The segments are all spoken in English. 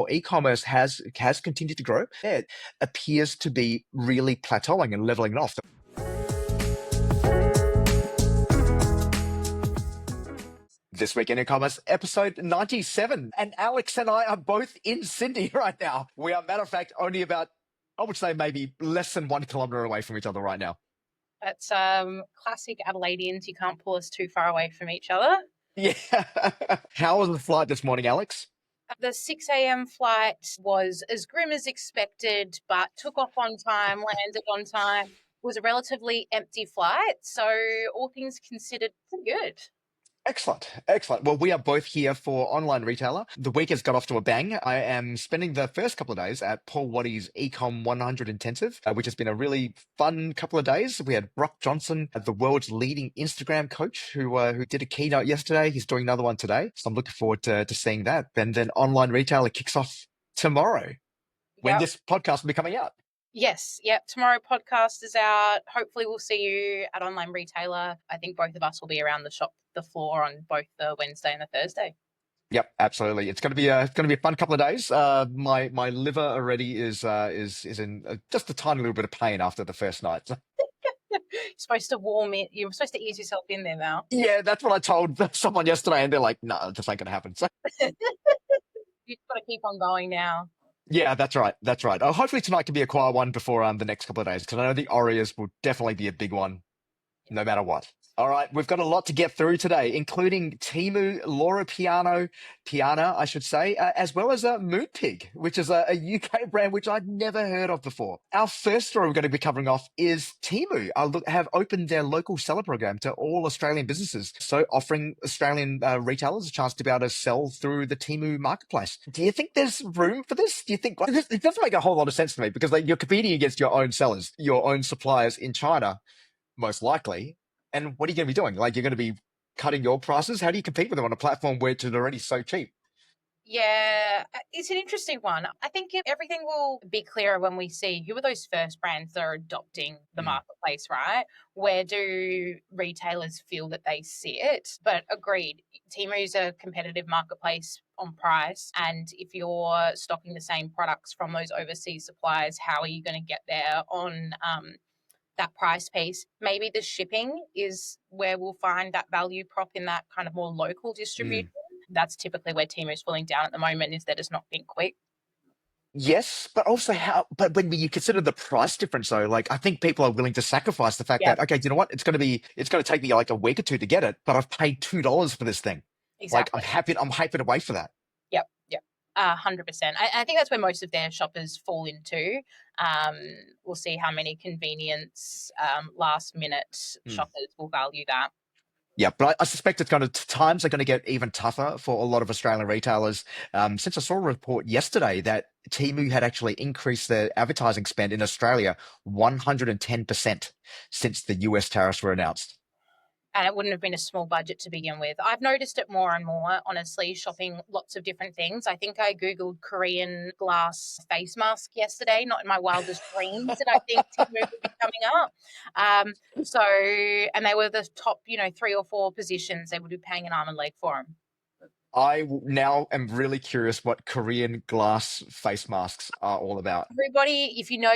e-commerce has continued to grow. It appears to be really plateauing and leveling off. This week in e-commerce, episode 97. And Alex and I are both in Sydney right now. We are, matter of fact, only about, I would say maybe less than 1 kilometre away from each other right now. That's classic Adelaideans. You can't pull us too far away from each other. Yeah. How was the flight this morning, Alex? The 6 a.m. flight was as grim as expected, but took off on time, landed on time. It was a relatively empty flight, so all things considered, pretty good. Excellent. Excellent. Well, we are both here for Online Retailer. The week has got off to a bang. I am spending the first couple of days at Paul Waddy's Ecomm 100 Intensive, which has been a really fun couple of days. We had Brock Johnson, the world's leading Instagram coach, who did a keynote yesterday. He's doing another one today. So I'm looking forward to seeing that. And then Online Retailer kicks off tomorrow when this podcast will be coming out. Yes. Yep. Tomorrow podcast is out. Hopefully we'll see you at Online Retailer. I think both of us will be around the floor on both the Wednesday and the Thursday. Yep, absolutely. It's going to be a fun couple of days. My liver already is in just a tiny little bit of pain after the first night. You're supposed to warm it. You're supposed to ease yourself in there now. Yeah, that's what I told someone yesterday, and they're like, "No, this ain't going to happen." So You've got to keep on going now. yeah, that's right. That's right. Hopefully tonight can be a quiet one before the next couple of days, because I know the Aureas will definitely be a big one, no matter what. All right, we've got a lot to get through today, including Temu, Loro Piana, I should say, as well as Moonpig, which is a UK brand which I'd never heard of before. Our first story we're going to be covering off is Temu have opened their local seller program to all Australian businesses, so offering Australian retailers a chance to be able to sell through the Temu marketplace. Do you think there's room for this? Do you think it doesn't make a whole lot of sense to me, because you're competing against your own sellers, your own suppliers in China, most likely. And what are you going to be doing? You're going to be cutting your prices? How do you compete with them on a platform where it's already so cheap? Yeah, it's an interesting one. I think everything will be clearer when we see who are those first brands that are adopting the marketplace, right? Where do retailers feel that they see it? But agreed, Temu's a competitive marketplace on price. And if you're stocking the same products from those overseas suppliers, how are you going to get there on that price piece? Maybe the shipping is where we'll find that value prop in that kind of more local distribution. That's typically where Temu's falling down at the moment, is they're just not being quick. Yes, but also but when you consider the price difference though, I think people are willing to sacrifice the fact that, okay, you know what? It's going to take me like a week or two to get it, but I've paid $2 for this thing. Exactly. I'm happy to wait for that. Yep. 100%. I think that's where most of their shoppers fall into. We'll see how many convenience, last minute shoppers will value that. Yeah, but I suspect times are going to get even tougher for a lot of Australian retailers. Since I saw a report yesterday that Temu had actually increased their advertising spend in Australia 110% since the US tariffs were announced. And it wouldn't have been a small budget to begin with. I've noticed it more and more, honestly, shopping lots of different things. I think I Googled Korean glass face mask yesterday, not in my wildest dreams that I think Temu would be coming up. And they were the top, 3 or 4 positions. They would be paying an arm and leg for them. I now am really curious what Korean glass face masks are all about. Everybody, if you know,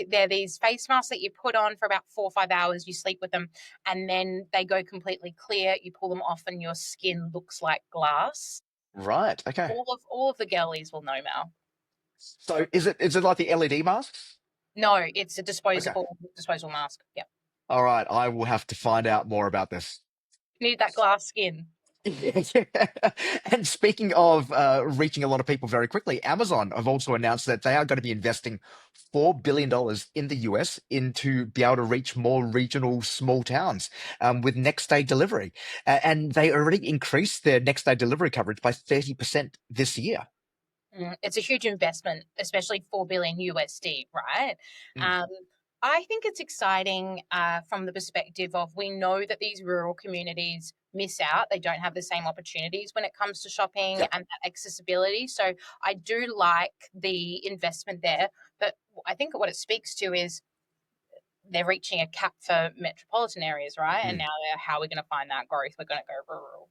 they're these face masks that you put on for about 4 or 5 hours, you sleep with them, and then they go completely clear. You pull them off and your skin looks like glass. Right, okay. All of the girlies will know, Mel. So is it like the LED masks? No, it's a disposable mask. Yeah. All right, I will have to find out more about this. You need that glass skin. Yeah. And speaking of reaching a lot of people very quickly, Amazon have also announced that they are going to be investing $4 billion in the US to be able to reach more regional small towns with next day delivery. And they already increased their next day delivery coverage by 30% this year. It's a huge investment, especially $4 billion USD, right? I think it's exciting from the perspective of, we know that these rural communities miss out. They don't have the same opportunities when it comes to shopping and that accessibility. So I do like the investment there. But I think what it speaks to is they're reaching a cap for metropolitan areas, right? And now how are we going to find that growth? We're going to go rural.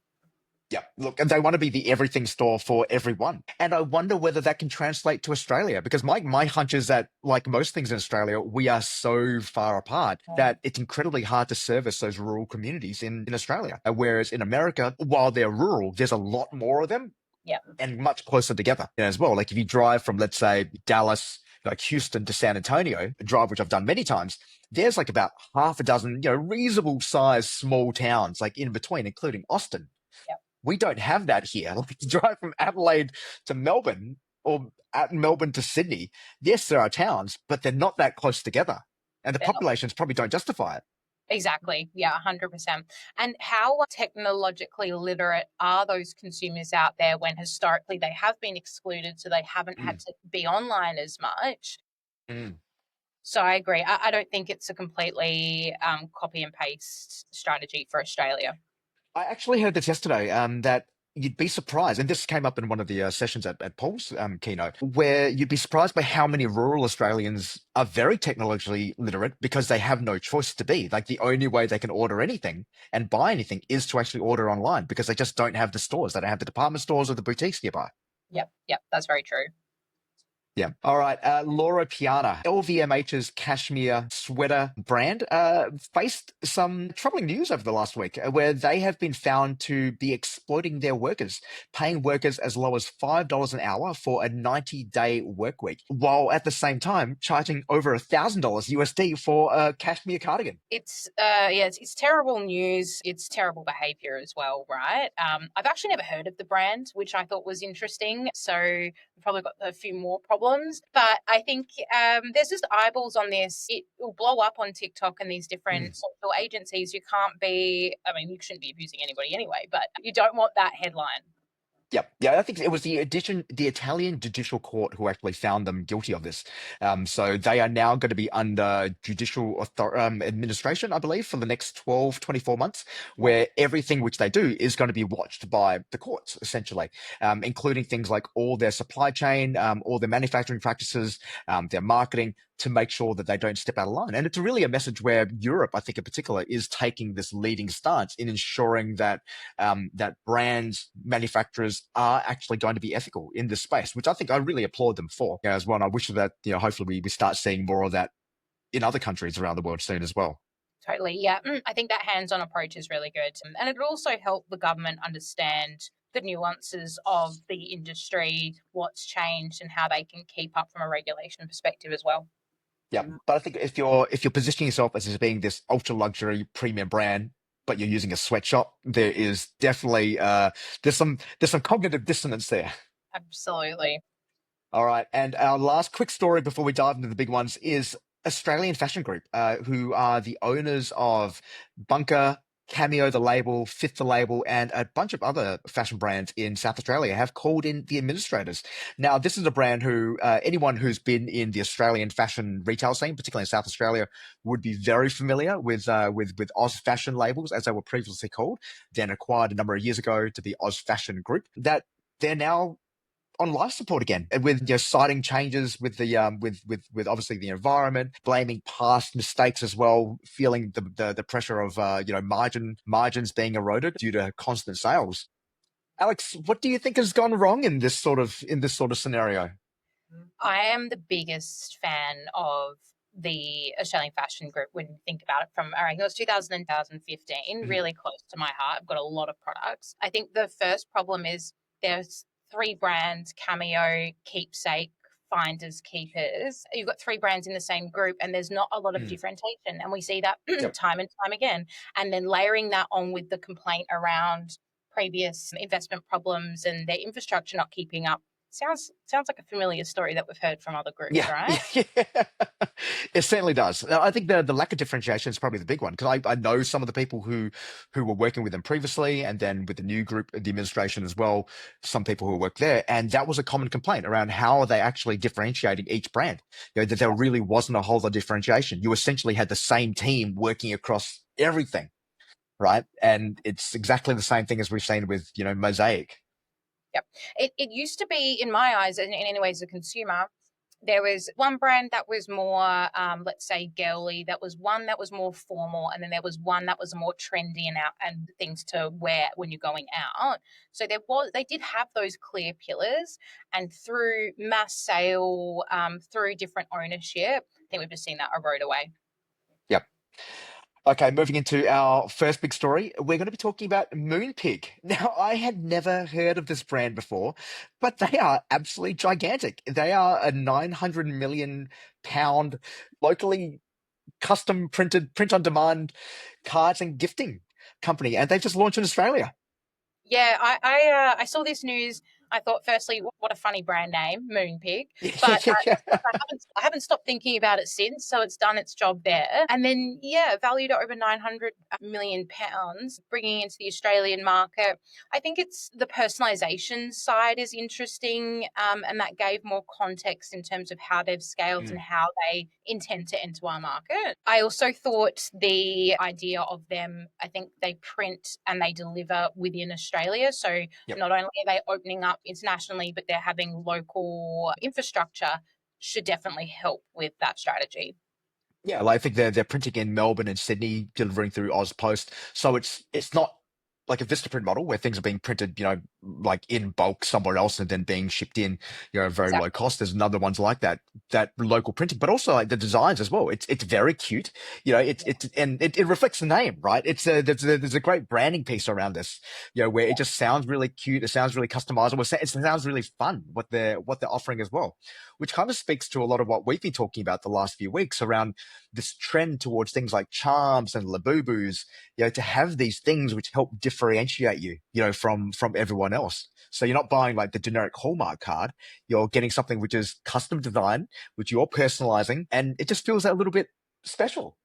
Yeah, look, and they want to be the everything store for everyone. And I wonder whether that can translate to Australia, because my hunch is that, like most things in Australia, we are so far apart that it's incredibly hard to service those rural communities in Australia. Whereas in America, while they're rural, there's a lot more of them Yeah. and much closer together as well. Like if you drive from, let's say, Dallas, like Houston to San Antonio, a drive which I've done many times, there's like about half a dozen, reasonable sized small towns like in between, including Austin. Yeah. We don't have that here. Like to drive from Adelaide to Melbourne or at Melbourne to Sydney, yes, there are towns, but they're not that close together. And the They're not. populations probably don't justify it. Exactly. Yeah, 100%. And how technologically literate are those consumers out there when historically they have been excluded, so they haven't had Mm, to be online as much? mm. So I agree. I don't think it's a completely copy and paste strategy for Australia. I actually heard this yesterday, that you'd be surprised, and this came up in one of the sessions at Paul's keynote, where you'd be surprised by how many rural Australians are very technologically literate because they have no choice to be. Like the only way they can order anything and buy anything is to actually order online because they just don't have the stores. They don't have the department stores or the boutiques nearby. Yep, yep, that's very true. Yeah. All right. Loro Piana, LVMH's cashmere sweater brand, faced some troubling news over the last week where they have been found to be exploiting their workers, paying workers as low as $5 an hour for a 90-day work week, while at the same time charging over $1,000 USD for a cashmere cardigan. It's terrible news. It's terrible behavior as well, right? I've actually never heard of the brand, which I thought was interesting. So we've probably got a few more problems. But I think there's just eyeballs on this. It will blow up on TikTok and these different social agencies. You can't be, I mean, you shouldn't be abusing anybody anyway, but you don't want that headline. Yep. Yeah, I think it was the Italian judicial court who actually found them guilty of this. So they are now going to be under administration, I believe, for the next 12, 24 months, where everything which they do is going to be watched by the courts, essentially, including things like all their supply chain, all their manufacturing practices, their marketing, to make sure that they don't step out of line. And it's really a message where Europe, I think in particular, is taking this leading stance in ensuring that that brands, manufacturers are actually going to be ethical in this space, which I think I really applaud them for as well. And I wish that, hopefully we start seeing more of that in other countries around the world soon as well. Totally. Yeah. I think that hands on approach is really good. And it would also help the government understand the nuances of the industry, what's changed, and how they can keep up from a regulation perspective as well. Yeah. But I think if you're positioning yourself as being this ultra luxury premium brand, but you're using a sweatshop, there is definitely there's some cognitive dissonance there. Absolutely. All right. And our last quick story before we dive into the big ones is Australian Fashion Group, who are the owners of Bunker, Cameo, the label, Fifth, the label, and a bunch of other fashion brands in South Australia have called in the administrators. Now, this is a brand who anyone who's been in the Australian fashion retail scene, particularly in South Australia, would be very familiar with Oz Fashion labels, as they were previously called, then acquired a number of years ago to be Oz Fashion Group. That they're now on life support again, and with citing changes with the with obviously the environment, blaming past mistakes as well, feeling the pressure of margins being eroded due to constant sales. Alex, what do you think has gone wrong in this sort of scenario? I am the biggest fan of the Australian Fashion Group when you think about it from, I reckon it was 2015, Mhm. really close to my heart. I've got a lot of products. I think the first problem is there's three brands: Cameo, Keepsake, Finders Keepers. You've got three brands in the same group, and there's not a lot of Mm. differentiation. And we see that Yep. time and time again. And then layering that on with the complaint around previous investment problems and their infrastructure not keeping up. Sounds like a familiar story that we've heard from other groups, Yeah, right? yeah, it certainly does. I think the lack of differentiation is probably the big one because I know some of the people who were working with them previously, and then with the new group, the administration as well. Some people who work there, and that was a common complaint around how are they actually differentiating each brand. That there really wasn't a whole lot of differentiation. You essentially had the same team working across everything, right? And it's exactly the same thing as we've seen with Mosaic. Yep. It used to be, in my eyes, and in any way as a consumer, There was one brand that was more, let's say, girly. That was one that was more formal, and then there was one that was more trendy and out and things to wear when you're going out. So they did have those clear pillars, and through mass sale, through different ownership, I think we've just seen that erode away. Yep. Okay, moving into our first big story, we're going to be talking about Moonpig. Now, I had never heard of this brand before, but they are absolutely gigantic. They are a 900 million pound locally custom printed print on demand cards and gifting company, and they've just launched in Australia. Yeah, I saw this news. I thought, firstly, what a funny brand name, Moonpig. But I haven't stopped thinking about it since. So it's done its job there. And then, yeah, valued at over 900 million pounds, bringing into the Australian market. I think it's the personalisation side is interesting, and that gave more context in terms of how they've scaled and Mm, how they intend to enter our market. I also thought the idea of them, I think they print and they deliver within Australia. So yep. not only are they opening up internationally, but they're having local infrastructure should definitely help with that strategy. Yeah, like I think they're printing in Melbourne and Sydney, delivering through AusPost. So it's not like a Vistaprint model where things are being printed, like in bulk somewhere else and then being shipped in, very low Exactly. cost. There's another ones like that local printing, but also like the designs as well. It's very cute. It reflects the name, right? There's a great branding piece around this, where it just sounds really cute. It sounds really customizable. It sounds really fun what they're offering as well, which kind of speaks to a lot of what we've been talking about the last few weeks around this trend towards things like charms and labubus, to have these things which help differentiate you, from everyone else. So you're not buying like the generic Hallmark card. You're getting something which is custom designed, which you're personalizing, and it just feels a little bit special.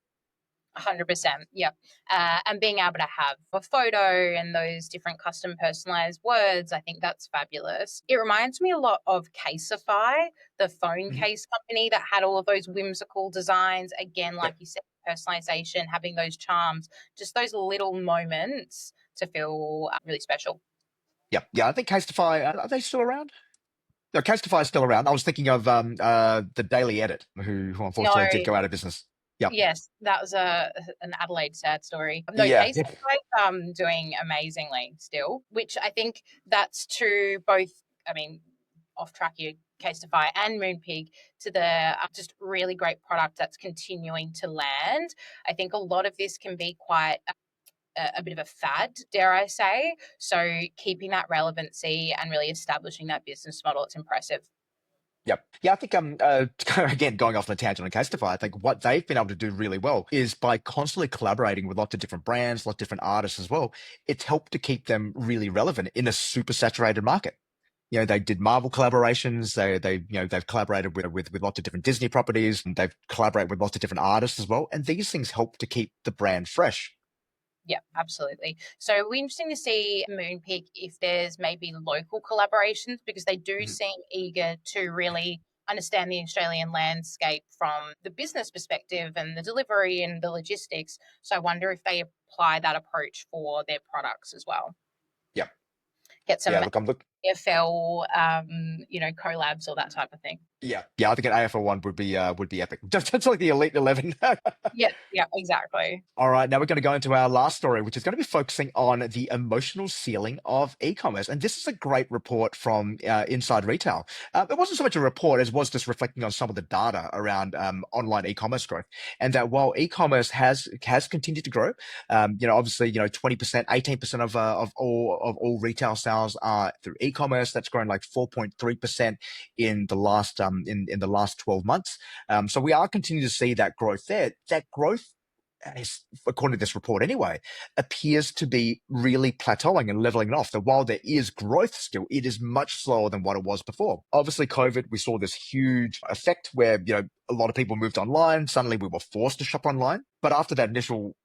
100%. Yep. And being able to have a photo and those different custom personalized words, I think that's fabulous. It reminds me a lot of Caseify, the phone Mhm. case company that had all of those whimsical designs. Again, like Yep. you said, personalization, having those charms, just those little moments to feel really special. Yep. Yeah, I think Casetify, are they still around? No, Casetify is still around. I was thinking of the Daily Edit, who No, unfortunately did go out of business. Yep. yes, that was an Adelaide sad story. No, Yeah. Case is like doing amazingly still, which I think that's to both. I mean, off track here, Casetify and Moonpig to the just really great product that's continuing to land. I think a lot of this can be quite a bit of a fad, dare I say. So keeping that relevancy and really establishing that business model, it's impressive. Yep. Yeah, I think again going off on a tangent on Castify, I think what they've been able to do really well is by constantly collaborating with lots of different brands, lots of different artists as well, it's helped to keep them really relevant in a super saturated market. They did Marvel collaborations. They've collaborated with lots of different Disney properties, and they've collaborated with lots of different artists as well. And these things help to keep the brand fresh. Yeah, absolutely. So it'll be interesting to see Moonpig if there's maybe local collaborations because they do Mhm. seem eager to really understand the Australian landscape from the business perspective and the delivery and the logistics. So I wonder if they apply that approach for their products as well. Yeah. Get Yeah. some Look. AFL, collabs or that type of thing. Yeah. I think an AFL one would be epic. Just like the Elite 11. Yeah, yeah, exactly. All right, now we're going to go into our last story, which is going to be focusing on the emotional ceiling of e-commerce. And this is a great report from Inside Retail. It wasn't so much a report as was just reflecting on some of the data around online e-commerce growth. And that while e-commerce has continued to grow, obviously, 20%, 18% of all retail sales are through e-commerce. That's grown like 4.3% in the last 12 months. So we are continuing to see that growth there. That growth according to this report anyway, appears to be really plateauing and leveling off. That while there is growth still, it is much slower than what it was before. Obviously, COVID, we saw this huge effect where, a lot of people moved online. Suddenly we were forced to shop online. But after that initial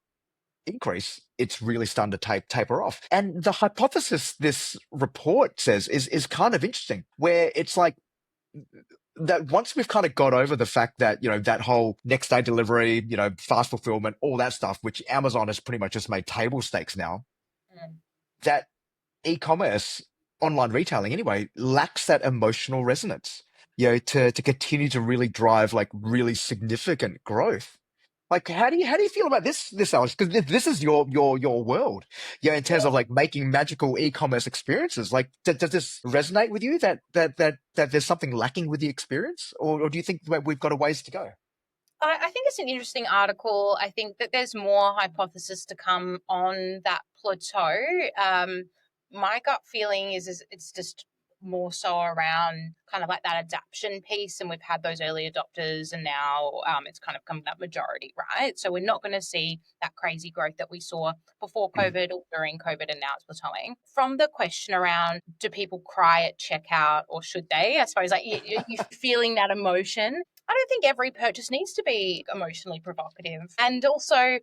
increase, it's really starting to taper off. And the hypothesis this report says is kind of interesting, where it's like that once we've kind of got over the fact that, that whole next day delivery, fast fulfillment, all that stuff, which Amazon has pretty much just made table stakes now, Mm. that e-commerce, online retailing anyway, lacks that emotional resonance. to continue to really drive like really significant growth. Like, how do you feel about this, Alex? Because this is your world, in terms of like making magical e-commerce experiences. Like, does this resonate with you that there's something lacking with the experience, or do you think that we've got a ways to go? I think it's an interesting article. I think that there's more hypothesis to come on that plateau. My gut feeling is it's just more so around kind of like that adaption piece, and we've had those early adopters, and now it's kind of come that majority, right? So we're not going to see that crazy growth that we saw before COVID or during COVID, and now it's plateauing. From the question around, do people cry at checkout or should they? I suppose like you feeling that emotion. I don't think every purchase needs to be emotionally provocative. And also,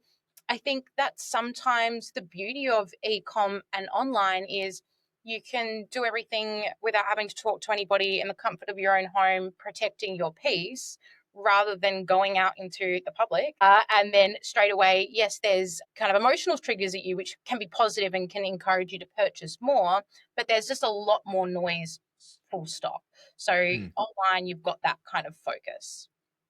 I think that sometimes the beauty of e-com and online is you can do everything without having to talk to anybody in the comfort of your own home, protecting your peace rather than going out into the public. And then straight away, yes, there's kind of emotional triggers at you, which can be positive and can encourage you to purchase more, but there's just a lot more noise, full stop. So Mm. online, you've got that kind of focus.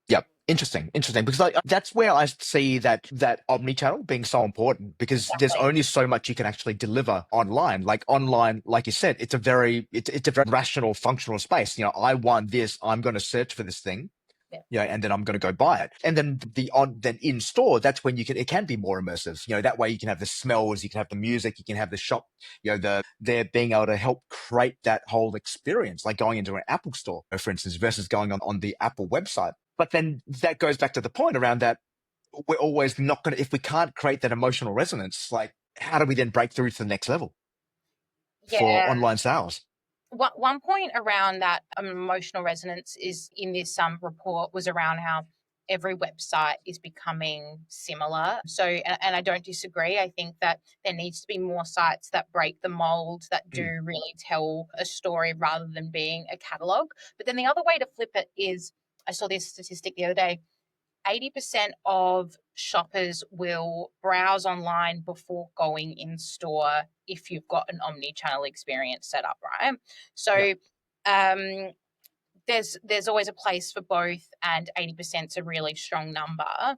Yep. Interesting. Because like, that's where I see that omni-channel being so important, because there's Exactly. only so much you can actually deliver online. Like online, like you said, it's a very rational, functional space. I want this. I'm going to search for this thing. Yeah. And then I'm going to go buy it. And then then in store, that's when it can be more immersive. That way you can have the smells, you can have the music, you can have the shop, they're being able to help create that whole experience, like going into an Apple store, for instance, versus going on the Apple website. But then that goes back to the point around that we're always not going to, if we can't create that emotional resonance, like how do we then break through to the next level for Yeah. online sales? One point around that emotional resonance is in this report was around how every website is becoming similar. So, and I don't disagree. I think that there needs to be more sites that break the mold, that do Mm. really tell a story rather than being a catalog. But then the other way to flip it is, I saw this statistic the other day, 80% of shoppers will browse online before going in store if you've got an omni-channel experience set up, right? Yeah. So um, there's always a place for both, and 80% is a really strong number.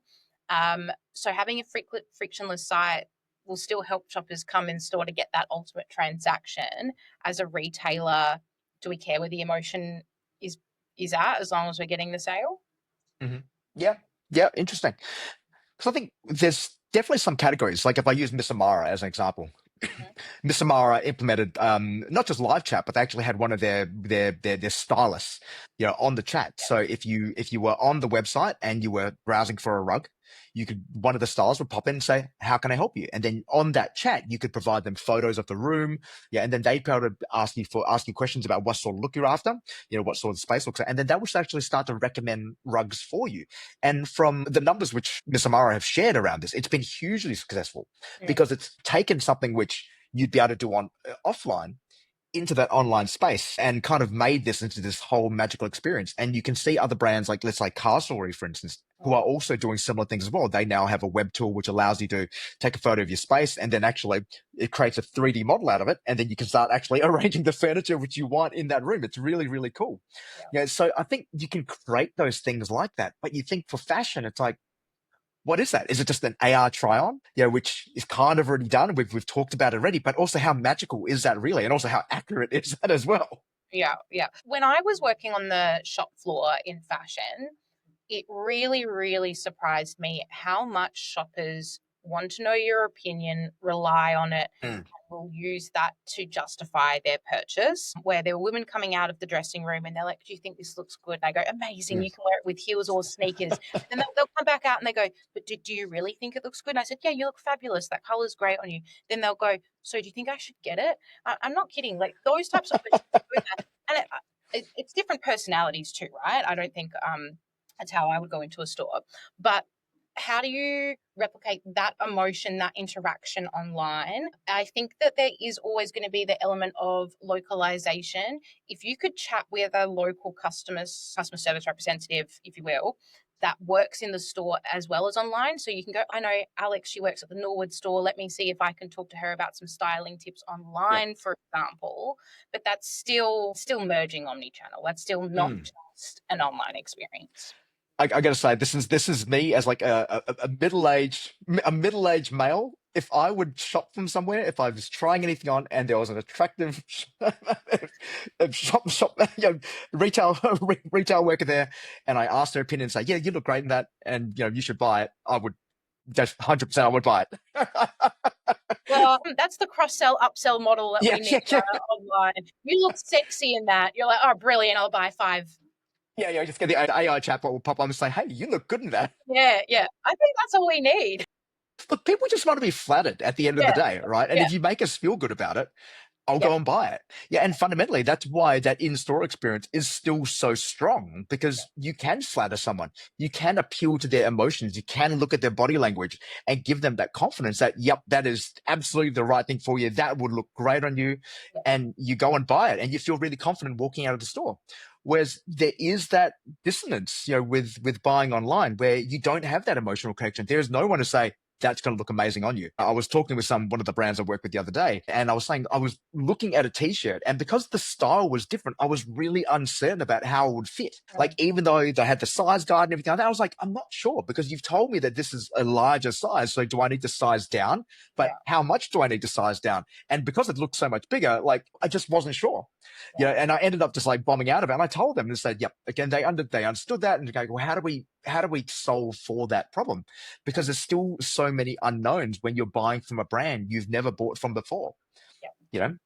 So having a frictionless site will still help shoppers come in store to get that ultimate transaction. As a retailer, do we care where the emotion is is at as long as we're getting the sale? Hmm. Yeah. Yeah. Interesting. Because I think there's definitely some categories. Like if I use Miss Amara as an example, Mhm. Miss Amara implemented not just live chat, but they actually had one of their stylists, on the chat. So if you were on the website and you were browsing for a rug, one of the stylists would pop in and say, "How can I help you?" And then on that chat, you could provide them photos of the room, and then they'd be able to ask you questions about what sort of look you're after, what sort of space looks like, and then that would actually start to recommend rugs for you. And from the numbers which Miss Amara have shared around this, it's been hugely successful Mm. because it's taken something which you'd be able to do on offline into that online space and kind of made this into this whole magical experience. And you can see other brands like, let's say Castlery, for instance, who are also doing similar things as well. They now have a web tool which allows you to take a photo of your space and then actually it creates a 3D model out of it. And then you can start actually arranging the furniture which you want in that room. It's really, really cool. Yeah. So I think you can create those things like that. But you think for fashion, it's like, what is that? Is it just an AR try-on? Which is kind of already done. We've talked about it already, but also how magical is that really? And also how accurate is that as well? Yeah, yeah. When I was working on the shop floor in fashion, it really, really surprised me how much shoppers want to know your opinion, rely on it, Mm. will use that to justify their purchase. Where there were women coming out of the dressing room and they're like, "Do you think this looks good?" And I go, "Amazing, Mm. you can wear it with heels or sneakers." And then they'll come back out and they go, "But do you really think it looks good?" And I said, "Yeah, you look fabulous. That color's great on you." Then they'll go, "So do you think I should get it?" I'm not kidding. Like those types of questions go there. And it's different personalities too, right? I don't think that's how I would go into a store. But how do you replicate that emotion, that interaction online? I think that there is always going to be the element of localization. If you could chat with a local customer service representative, if you will, that works in the store as well as online. So you can go, I know Alex, she works at the Norwood store. Let me see if I can talk to her about some styling tips Yep. online, for example. But that's still merging omni-channel. That's still not Mm. just an online experience. I gotta say, this is me as like a middle-aged male. If I would shop from somewhere, if I was trying anything on and there was an attractive retail retail worker there, and I asked their opinion and say, "Yeah, you look great in that, and you should buy it," I would just 100% I would buy it. Well, that's the cross-sell, upsell model that Yeah, we need yeah. online. You look sexy in that. You're like, oh, brilliant, I'll buy 5. Yeah. Just get the AI chatbot will pop on and say, "Hey, you look good in that." Yeah. I think that's all we need. Look, people just want to be flattered at the end of the Yeah. day, right? And Yeah. if you make us feel good about it, I'll Yeah. go and buy it. Yeah, and fundamentally, that's why that in-store experience is still so strong, because you can flatter someone, you can appeal to their emotions, you can look at their body language and give them that confidence that, yep, that is absolutely the right thing for you. That would look great on you, and you go and buy it, and you feel really confident walking out of the store. Whereas there is that dissonance, with buying online, where you don't have that emotional connection. There is no one to say, that's going to look amazing on you. I was talking with one of the brands I work with the other day, and I was saying I was looking at a t-shirt, and because the style was different, I was really uncertain about how it would fit. Like, even though they had the size guide and everything like that, I was like, I'm not sure, because you've told me that this is a larger size. So do I need to size down? But how much do I need to size down? And because it looked so much bigger, like, I just wasn't sure. And I ended up just like bombing out of it. And I told them and said, yep, again, they understood that, and go, well, how do we solve for that problem? Because there's still so many unknowns when you're buying from a brand you've never bought from before. 100%.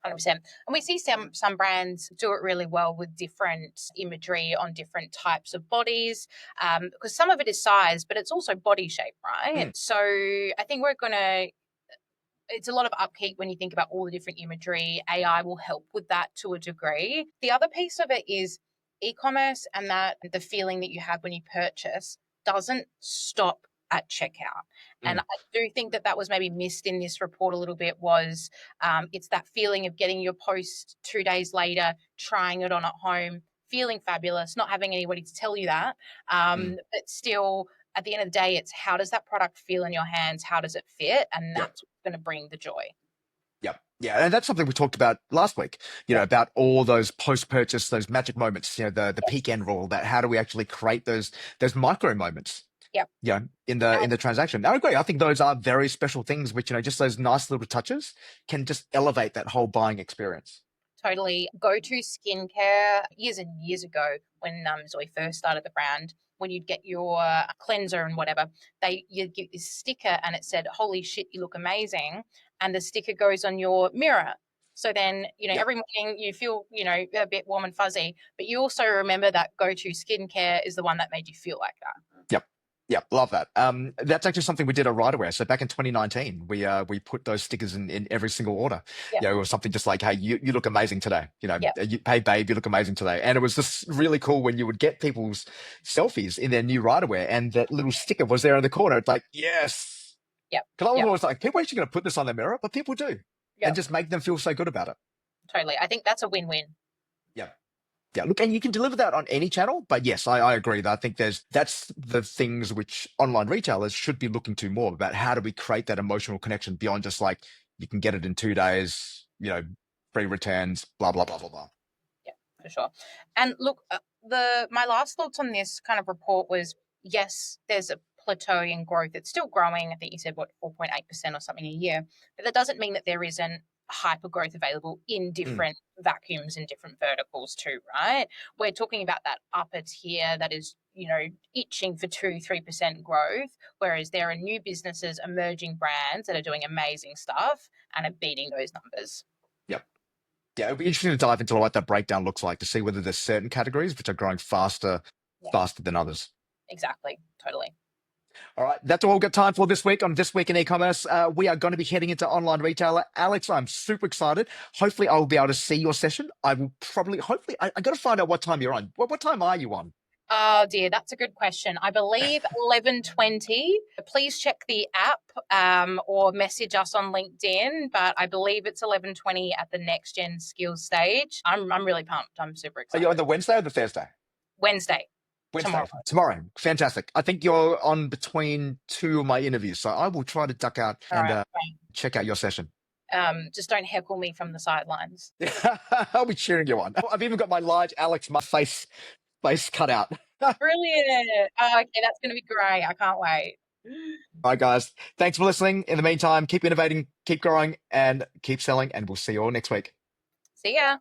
And we see some brands do it really well with different imagery on different types of bodies, because some of it is size, but it's also body shape, right? So I think it's a lot of upkeep when you think about all the different imagery. AI will help with that to a degree. The other piece of it is e-commerce, and that the feeling that you have when you purchase doesn't stop at checkout. And I do think that was maybe missed in this report a little bit, was it's that feeling of getting your post 2 days later, trying it on at home, feeling fabulous, not having anybody to tell you that, but still, at the end of the day, it's how does that product feel in your hands? How does it fit? And that's what's going to bring the joy. Yeah, and that's something we talked about last week, about all those post-purchase, those magic moments, the peak end rule, about how do we actually create those micro moments, in the transaction. I agree. I think those are very special things, which, just those nice little touches can just elevate that whole buying experience. Totally. Go-to skincare years and years ago, when Zoe first started the brand, when you'd get your cleanser and whatever, you'd get this sticker and it said, "Holy shit, you look amazing." And the sticker goes on your mirror. So then, every morning you feel, a bit warm and fuzzy, but you also remember that go-to skincare is the one that made you feel like that. Yep, love that. That's actually something we did at Riderwear. So back in 2019, we put those stickers in every single order. It was something just like, "Hey, you look amazing today." "Hey, babe, you look amazing today." And it was just really cool when you would get people's selfies in their new Riderwear, and that little sticker was there in the corner. It's like, yes. Because I was always like, people are actually going to put this on their mirror, but people do, and just make them feel so good about it. Totally. I think that's a win-win. Yeah, look, and you can deliver that on any channel, but yes, I agree that I think that's the things which online retailers should be looking to more about. How do we create that emotional connection beyond just like, you can get it in 2 days, free returns, blah, blah, blah, blah, blah. Yeah, for sure. And look, my last thoughts on this kind of report was, yes, there's a plateau in growth. It's still growing. I think you said, 4.8% or something a year, but that doesn't mean that there isn't hyper growth available in different vacuums and different verticals too, right? We're talking about that upper tier that is, itching for 2-3% growth, whereas there are new businesses, emerging brands that are doing amazing stuff and are beating those numbers. Yeah, it'll be interesting to dive into what that breakdown looks like, to see whether there's certain categories which are growing faster than others. Exactly. Totally. All right, that's all we've got time for this week on This Week in E-Commerce. We are going to be heading into online retailer. Alex, I'm super excited. Hopefully, I will be able to see your session. I will hopefully, I got to find out what time you're on. What time are you on? Oh dear, that's a good question. I believe 11:20. Please check the app or message us on LinkedIn, but I believe it's 11:20 at the Next Gen Skills stage. I'm really pumped. I'm super excited. Are you on the Wednesday or the Thursday? Wednesday. Tomorrow. Fantastic. I think you're on between 2 of my interviews, so I will try to duck out and check out your session. Just don't heckle me from the sidelines. I'll be cheering you on. I've even got my large Alex face face cut out. Brilliant. Oh, okay, that's going to be great. I can't wait. All right, guys. Thanks for listening. In the meantime, keep innovating, keep growing, and keep selling. And we'll see you all next week. See ya.